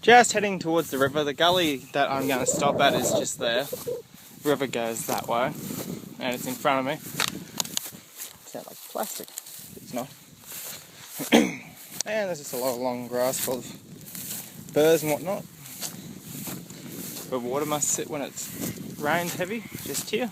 Just heading towards the river. The gully that I'm going to stop at is just there. The river goes that way, and it's in front of me. Sounds like plastic. It's not. And there's just a lot of long grass full of birds and whatnot. Where water must sit when it's rained heavy, just here.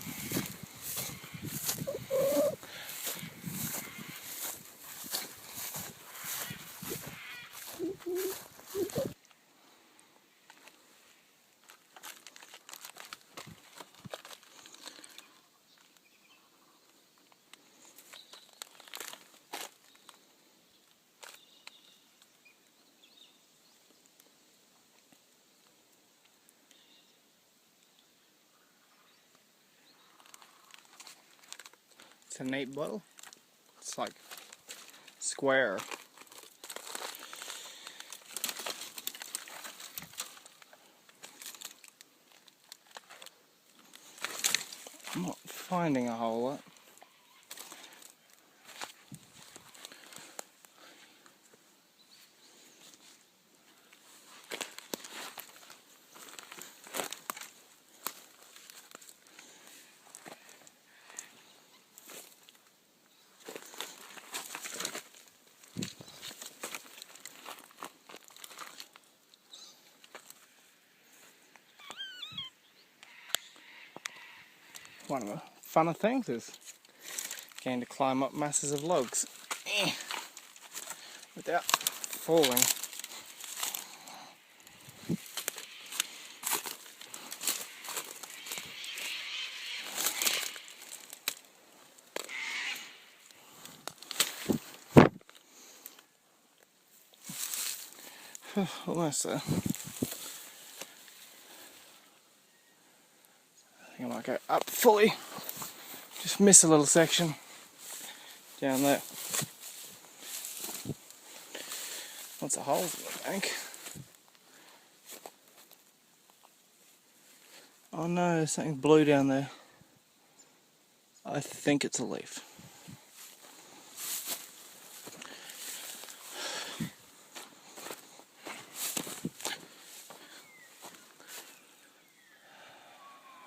It's a neat bottle. It's like square. I'm not finding a whole lot. One of the funner things is getting to climb up masses of logs without falling. Almost there. I think I might go up fully. Just miss a little section down there. Lots of holes in the bank. Oh no, there's something blue down there. I think it's a leaf.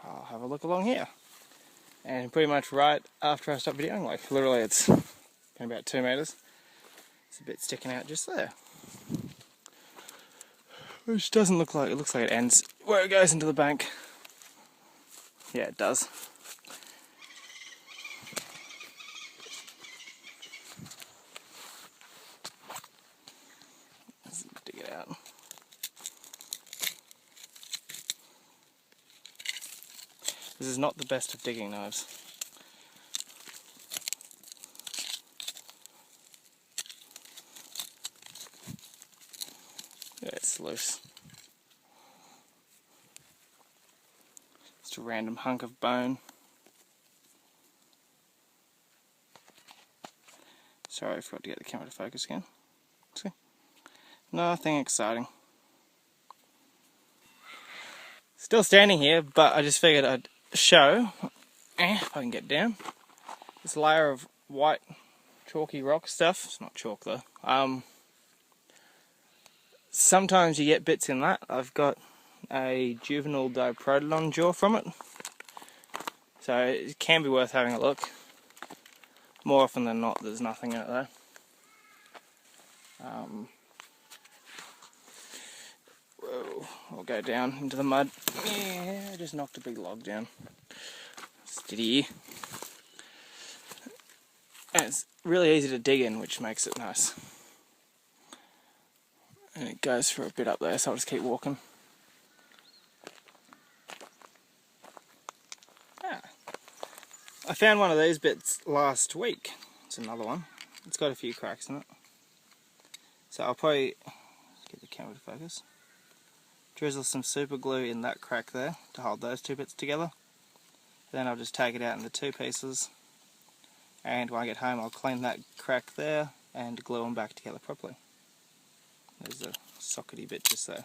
I'll have a look along here. And pretty much right after I stop videoing, like literally it's about 2 meters. It's a bit sticking out just there. Which doesn't look like, it looks like it ends where it goes into the bank. Yeah, it does. Let's dig it out. This is not the best of digging knives. Yeah, it's loose. Just a random hunk of bone. Sorry, I forgot to get the camera to focus again. See? Nothing exciting. Still standing here, but I just figured I'd show, if I can get down, this layer of white chalky rock stuff. It's not chalk though. Sometimes you get bits in that. I've got a juvenile Diprotodon jaw from it, so it can be worth having a look. More often than not, there's nothing in it though. Whoa, I'll go down into the mud. Yeah, I just knocked a big log down. Steady. And it's really easy to dig in, which makes it nice. And it goes for a bit up there, so I'll just keep walking. I found one of these bits last week. It's another one. It's got a few cracks in it. So I'll probably get the camera to focus. Drizzle some super glue in that crack there to hold those two bits together. Then I'll just take it out into 2 pieces. And when I get home, I'll clean that crack there and glue them back together properly. There's a sockety bit just there.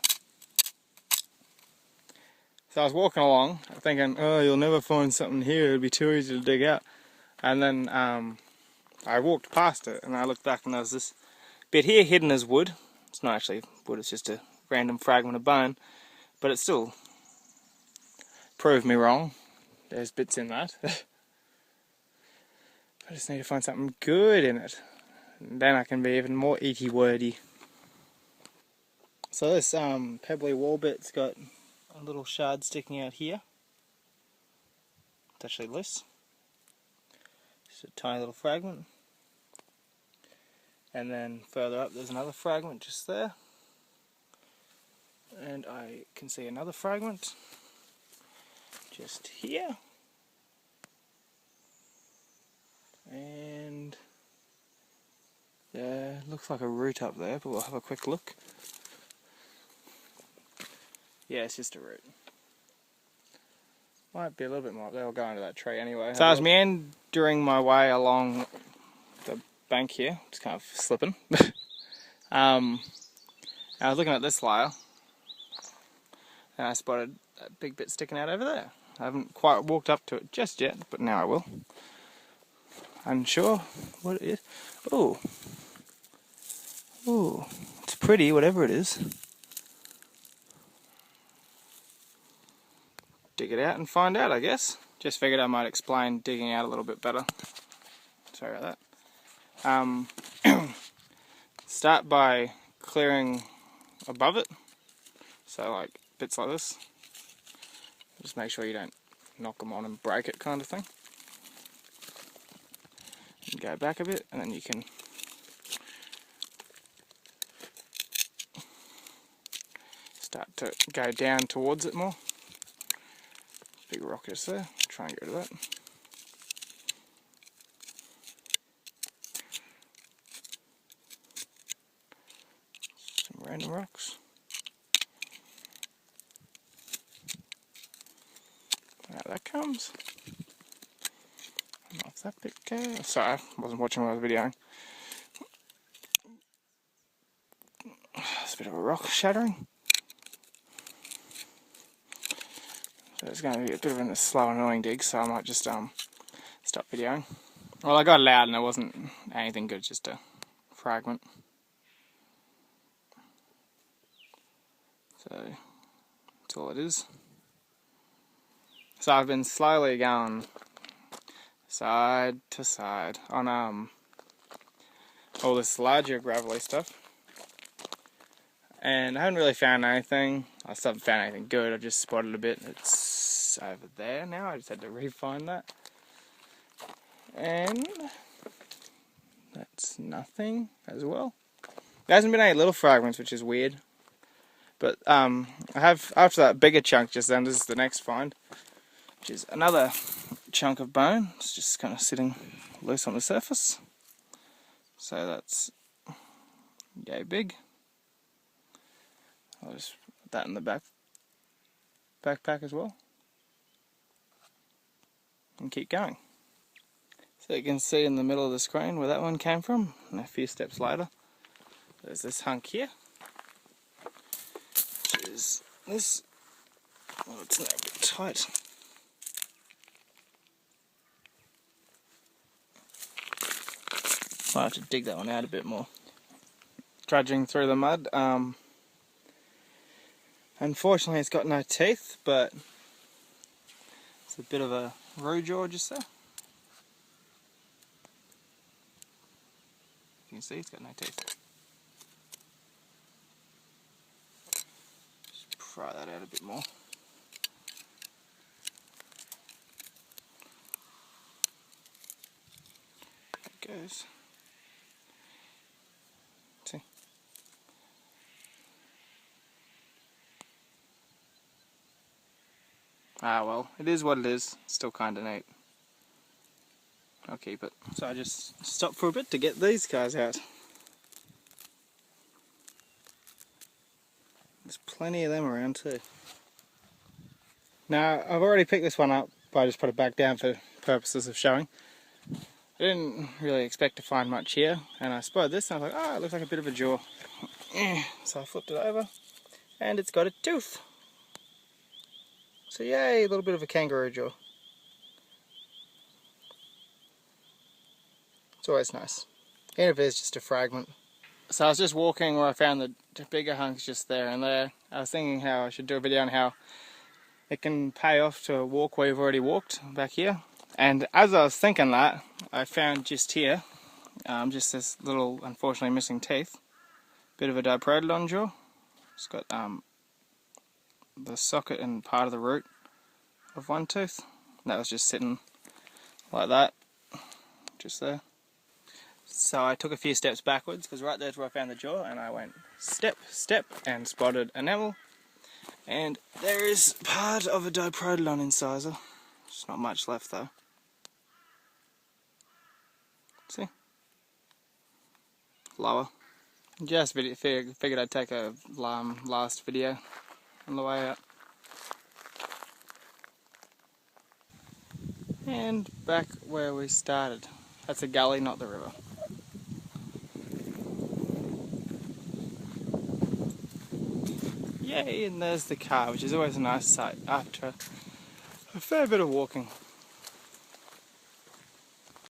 So I was walking along, thinking, oh, you'll never find something here, it'd be too easy to dig out. And then I walked past it and I looked back and there was this bit here hidden as wood. It's not actually wood, it's just a random fragment of bone, but it still proved me wrong. There's bits in that. I just need to find something good in it, and then I can be even more eaty wordy. So this pebbly wall bit's got a little shard sticking out here. It's actually loose. Just a tiny little fragment. And then further up there's another fragment just there. And I can see another fragment just here. And yeah, looks like a root up there, but we'll have a quick look. Yeah, it's just a root. Might be a little bit more up there. I'll go into that tree anyway. So I was meandering my way along the bank here, just kind of slipping. I was looking at this layer, and I spotted a big bit sticking out over there. I haven't quite walked up to it just yet, but now I will. Unsure what it is. Ooh. Ooh. It's pretty, whatever it is. Dig it out and find out, I guess. Just figured I might explain digging out a little bit better. Sorry about that. Start by clearing above it. So like bits like this. Just make sure you don't knock them on and break it, kind of thing. And go back a bit, and then you can start to go down towards it more. Big rock is there. Try and get rid of that. Some random rocks. Out that comes. And off that bit goes. Sorry, I wasn't watching what I was videoing. It's a bit of a rock shattering. So it's going to be a bit of a slow, annoying dig, so I might just stop videoing. Well, I got loud and it wasn't anything good, just a fragment. So that's all it is. So I've been slowly going side to side on all this larger gravelly stuff, and I haven't really found anything. I still haven't found anything good. I've just spotted a bit. It's over there now. I just had to re-find that, and that's nothing as well. There hasn't been any little fragments, which is weird. But I have, after that bigger chunk just then, this is the next find, which is another chunk of bone. It's just kind of sitting loose on the surface. So that's yay big. I'll just put that in the backpack as well. And keep going. So you can see in the middle of the screen where that one came from, and a few steps later, there's this hunk here. Which is this. Oh, it's now a bit tight. Might have to dig that one out a bit more. Trudging through the mud. Unfortunately, it's got no teeth, but it's a bit of a root jaw just there. You can see it's got no teeth. Just pry that out a bit more. There it goes. See? Ah well, it is what it is. It's still kind of neat. I'll keep it. So I just stopped for a bit to get these guys out. There's plenty of them around too. Now I've already picked this one up, but I just put it back down for purposes of showing. I didn't really expect to find much here, and I spotted this and I was like, oh, it looks like a bit of a jaw. So I flipped it over, and it's got a tooth. So yay, a little bit of a kangaroo jaw. It's always nice. Even if it's just a fragment. So I was just walking where I found the bigger hunks just there and there. I was thinking how I should do a video on how it can pay off to walk where you've already walked back here. And as I was thinking that, I found just here, just this little, unfortunately missing teeth. Bit of a diprotodon jaw. It's got the socket and part of the root of one tooth. That was just sitting like that, just there. So I took a few steps backwards, because right there's where I found the jaw, and I went step, step, and spotted enamel. And there is part of a diprotodon incisor. There's not much left though. See? Lower. Just figured I'd take a last video on the way out. And back where we started. That's a gully, not the river. Yay, and there's the car, which is always a nice sight after a fair bit of walking.